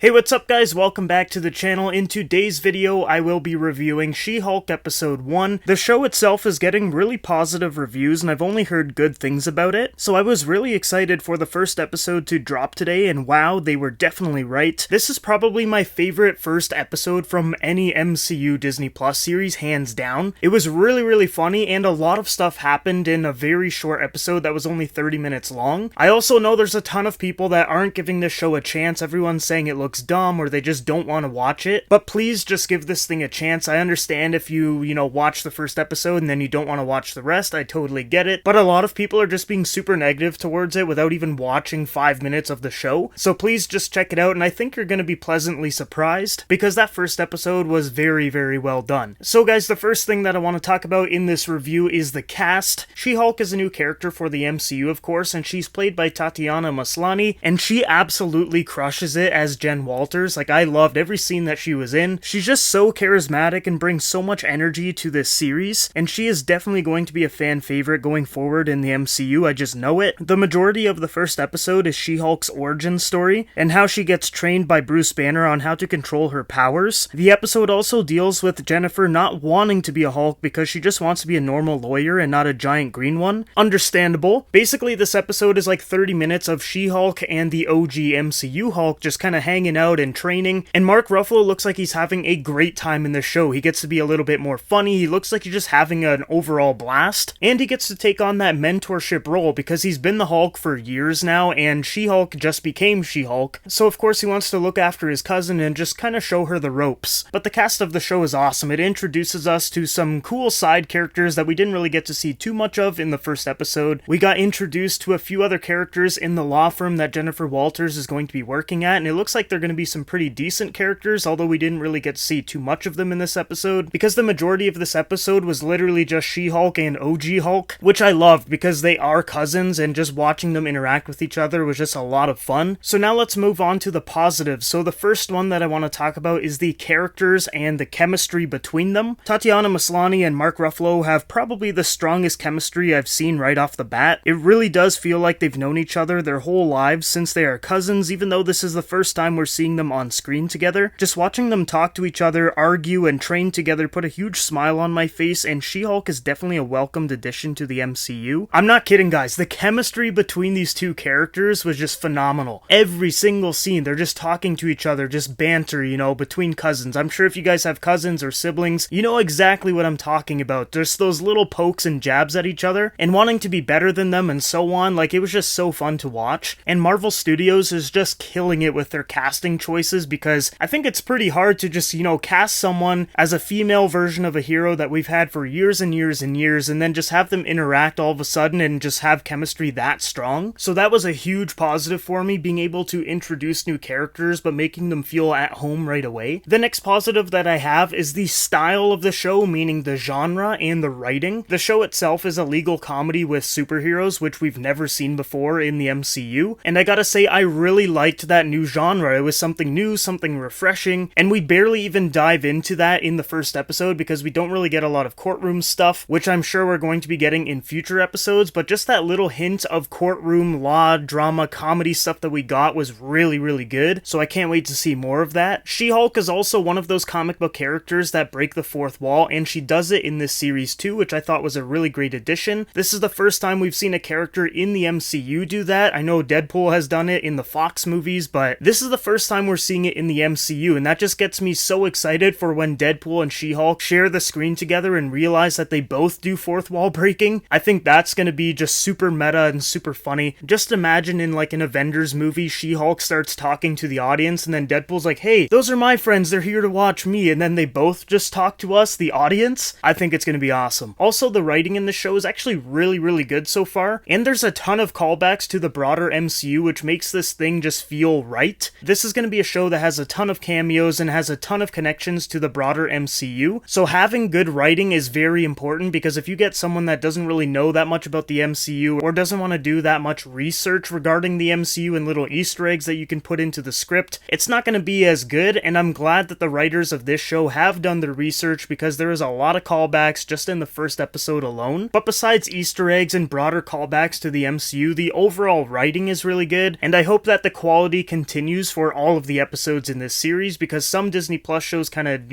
Hey, what's up guys? Welcome back to the channel. In today's video, I will be reviewing She-Hulk Episode 1. The show itself is getting really positive reviews, and I've only heard good things about it, so I was really excited for the first episode to drop today, and wow, they were definitely right. This is probably my favorite first episode from any MCU Disney Plus series, hands down. It was really funny, and a lot of stuff happened in a very short episode that was only 30 minutes long. I also know there's a ton of people that aren't giving this show a chance. Everyone's saying it looks dumb or they just don't want to watch it, but please just give this thing a chance. I understand if you watch the first episode and then you don't want to watch the rest. I totally get it, but a lot of people are just being super negative towards it without even watching 5 minutes of the show, so please just check it out, and I think you're going to be pleasantly surprised because that first episode was very well done. So guys, the first thing that I want to talk about in this review is the cast. She-Hulk is a new character for the MCU, of course, and she's played by Tatiana Maslany, and she absolutely crushes it as Jen Walters. Like, I loved every scene that she was in. She's just so charismatic and brings so much energy to this series, and she is definitely going to be a fan favorite going forward in the MCU, I just know it. The majority of the first episode is She-Hulk's origin story, and how she gets trained by Bruce Banner on how to control her powers. The episode also deals with Jennifer not wanting to be a Hulk because she just wants to be a normal lawyer and not a giant green one. Understandable. Basically, this episode is like 30 minutes of She-Hulk and the OG MCU Hulk just kind of hanging out and training, and Mark Ruffalo looks like he's having a great time in the show. He gets to be a little bit more funny, he looks like he's just having an overall blast, and he gets to take on that mentorship role because he's been the Hulk for years now, and She-Hulk just became She-Hulk, so of course he wants to look after his cousin and just kind of show her the ropes. But the cast of the show is awesome. It introduces us to some cool side characters that we didn't really get to see too much of in the first episode. We got introduced to a few other characters in the law firm that Jennifer Walters is going to be working at, and it looks like they're going to be some pretty decent characters, although we didn't really get to see too much of them in this episode, because the majority of this episode was literally just She-Hulk and OG Hulk, which I loved because they are cousins, and just watching them interact with each other was just a lot of fun. So now let's move on to the positives. So the first one that I want to talk about is the characters and the chemistry between them. Tatiana Maslany and Mark Ruffalo have probably the strongest chemistry I've seen right off the bat. It really does feel like they've known each other their whole lives since they are cousins, even though this is the first time we're seeing them on screen together. Just watching them talk to each other, argue, and train together put a huge smile on my face, and She-Hulk is definitely a welcomed addition to the MCU. I'm not kidding, guys. The chemistry between these two characters was just phenomenal. Every single scene, they're just talking to each other, just banter, between cousins. I'm sure if you guys have cousins or siblings, you know exactly what I'm talking about. Just those little pokes and jabs at each other, and wanting to be better than them and so on. Like, it was just so fun to watch. And Marvel Studios is just killing it with their casting choices, because I think it's pretty hard to just, cast someone as a female version of a hero that we've had for years and years and years, and then just have them interact all of a sudden and just have chemistry that strong. So that was a huge positive for me, being able to introduce new characters but making them feel at home right away. The next positive that I have is the style of the show, meaning the genre and the writing. The show itself is a legal comedy with superheroes, which we've never seen before in the MCU, and I gotta say, I really liked that new genre. It was something new, something refreshing, and we barely even dive into that in the first episode because we don't really get a lot of courtroom stuff, which I'm sure we're going to be getting in future episodes, but just that little hint of courtroom, law, drama, comedy stuff that we got was really good, so I can't wait to see more of that. She-Hulk is also one of those comic book characters that break the fourth wall, and she does it in this series too, which I thought was a really great addition. This is the first time we've seen a character in the MCU do that. I know Deadpool has done it in the Fox movies, but this is the first time we're seeing it in the MCU, and that just gets me so excited for when Deadpool and She-Hulk share the screen together and realize that they both do fourth wall breaking. I think that's gonna be just super meta and super funny. Just imagine in like an Avengers movie, She-Hulk starts talking to the audience, and then Deadpool's like, hey, those are my friends, they're here to watch me, and then they both just talk to us, the audience. I think it's gonna be awesome. Also, the writing in the show is actually really good so far, and there's a ton of callbacks to the broader MCU, which makes this thing just feel right. This is gonna be a show that has a ton of cameos and has a ton of connections to the broader MCU, so having good writing is very important, because if you get someone that doesn't really know that much about the MCU or doesn't want to do that much research regarding the MCU and little Easter eggs that you can put into the script, it's not going to be as good, and I'm glad that the writers of this show have done their research, because there is a lot of callbacks just in the first episode alone. But besides Easter eggs and broader callbacks to the MCU, the overall writing is really good, and I hope that the quality continues for for all of the episodes in this series, because some Disney Plus shows kind of,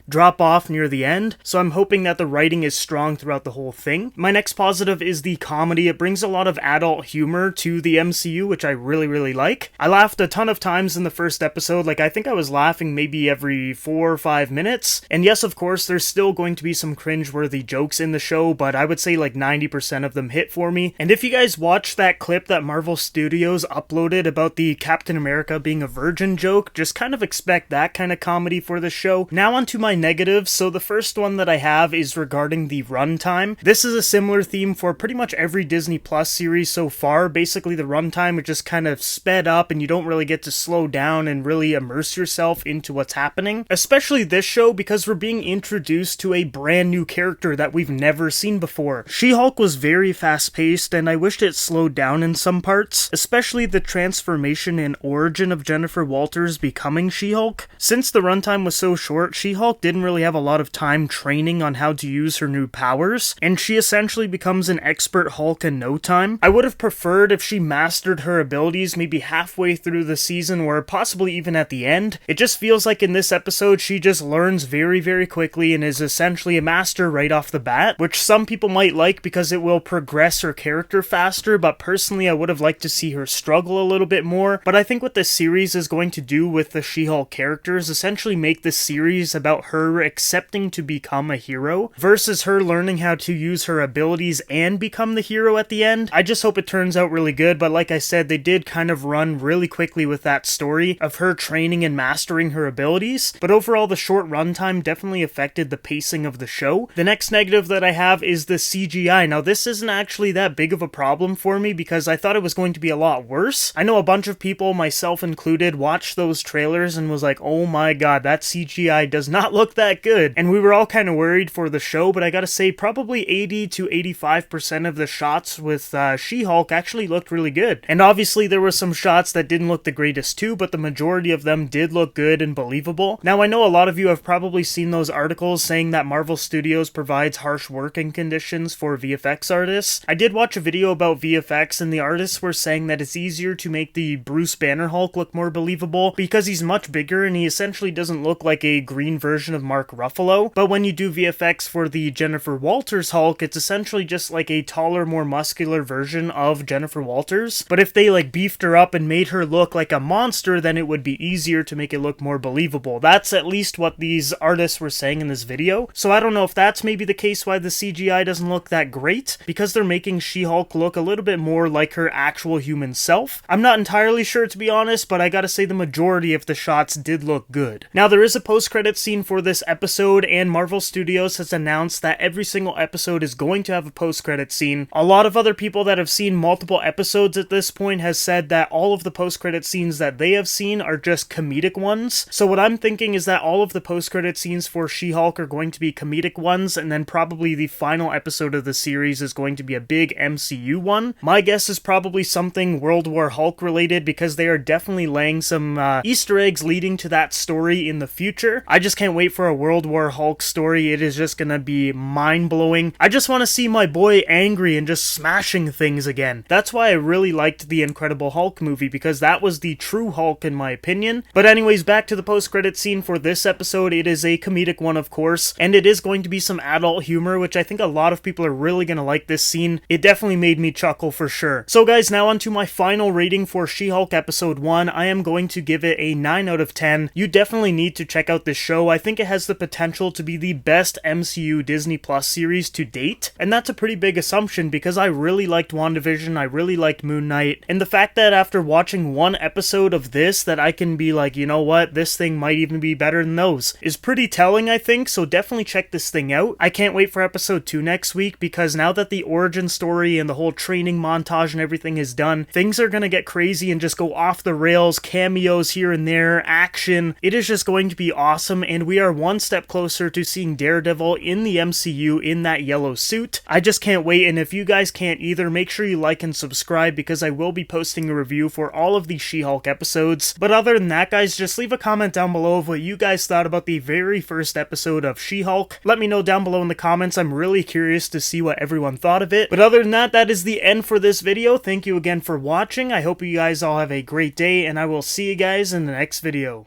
drop off near the end, so I'm hoping that the writing is strong throughout the whole thing. My next positive is the comedy. It brings a lot of adult humor to the MCU, which I really, really like. I laughed a ton of times in the first episode. I think I was laughing maybe every 4 or 5 minutes. And yes, of course, there's still going to be some cringeworthy jokes in the show, but I would say 90% of them hit for me. And if you guys watched that clip that Marvel Studios uploaded about the Captain America being a virgin joke, just kind of expect that kind of comedy for the show. Now onto my negatives. So the first one that I have is regarding the runtime. This is a similar theme for pretty much every Disney Plus series so far. Basically, the runtime is just kind of sped up and you don't really get to slow down and really immerse yourself into what's happening. Especially this show, because we're being introduced to a brand new character that we've never seen before. She-Hulk was very fast-paced, and I wished it slowed down in some parts, especially the transformation and origin of Jennifer Walters becoming She-Hulk. Since the runtime was so short, She-Hulk didn't really have a lot of time training on how to use her new powers, and she essentially becomes an expert Hulk in no time. I would have preferred if she mastered her abilities maybe halfway through the season, or possibly even at the end. It just feels like in this episode she just learns very, very quickly and is essentially a master right off the bat, which some people might like because it will progress her character faster, but personally I would have liked to see her struggle a little bit more. But I think what this series is going to do with the She-Hulk character is essentially make this series about her accepting to become a hero versus her learning how to use her abilities and become the hero at the end. I just hope it turns out really good, but like I said, they did kind of run really quickly with that story of her training and mastering her abilities, but overall the short runtime definitely affected the pacing of the show. The next negative that I have is the CGI. Now this isn't actually that big of a problem for me because I thought it was going to be a lot worse. I know a bunch of people, myself included, watched those trailers and was like, oh my god, that CGI does not look that good. And we were all kind of worried for the show, but I gotta say probably 80 to 85% of the shots with She-Hulk actually looked really good. And obviously there were some shots that didn't look the greatest too, but the majority of them did look good and believable. Now I know a lot of you have probably seen those articles saying that Marvel Studios provides harsh working conditions for VFX artists. I did watch a video about VFX and the artists were saying that it's easier to make the Bruce Banner Hulk look more believable because he's much bigger and he essentially doesn't look like a green version of Mark Ruffalo. But when you do VFX for the Jennifer Walters Hulk, it's essentially just like a taller, more muscular version of Jennifer Walters. But if they beefed her up and made her look like a monster, then it would be easier to make it look more believable. That's at least what these artists were saying in this video. So I don't know if that's maybe the case why the CGI doesn't look that great, because they're making She-Hulk look a little bit more like her actual human self. I'm not entirely sure, to be honest, but I gotta say the majority of the shots did look good. Now there is a post-credit scene for this episode, and Marvel Studios has announced that every single episode is going to have a post-credit scene. A lot of other people that have seen multiple episodes at this point has said that all of the post-credit scenes that they have seen are just comedic ones. So what I'm thinking is that all of the post-credit scenes for She-Hulk are going to be comedic ones, and then probably the final episode of the series is going to be a big MCU one. My guess is probably something World War Hulk related, because they are definitely laying some Easter eggs leading to that story in the future. I just can't wait for a World War Hulk story. It is just gonna be mind-blowing. I just want to see my boy angry and just smashing things again. That's why I really liked the Incredible Hulk movie, because that was the true Hulk in my opinion. But anyways, back to the post-credit scene for this episode. It is a comedic one, of course, and it is going to be some adult humor, which I think a lot of people are really gonna like this scene. It definitely made me chuckle for sure. So guys, now on to my final rating for She-Hulk episode 1. I am going to give it a 9 out of 10. You definitely need to check out this show. I think it has the potential to be the best MCU Disney Plus series to date, and that's a pretty big assumption because I really liked WandaVision, I really liked Moon Knight, and the fact that after watching one episode of this that I can be like, you know what, this thing might even be better than those, is pretty telling, I think. So definitely check this thing out. I can't wait for episode 2 next week, because now that the origin story and the whole training montage and everything is done, things are gonna get crazy and just go off the rails, cameos here and there, action. It is just going to be awesome, and we are one step closer to seeing Daredevil in the MCU in that yellow suit. I just can't wait, and if you guys can't either, make sure you like and subscribe, because I will be posting a review for all of the She-Hulk episodes. But other than that, guys, just leave a comment down below of what you guys thought about the very first episode of She-Hulk. Let me know down below in the comments. I'm really curious to see what everyone thought of it. But other than that, that is the end for this video. Thank you again for watching. I hope you guys all have a great day, and I will will see you guys in the next video.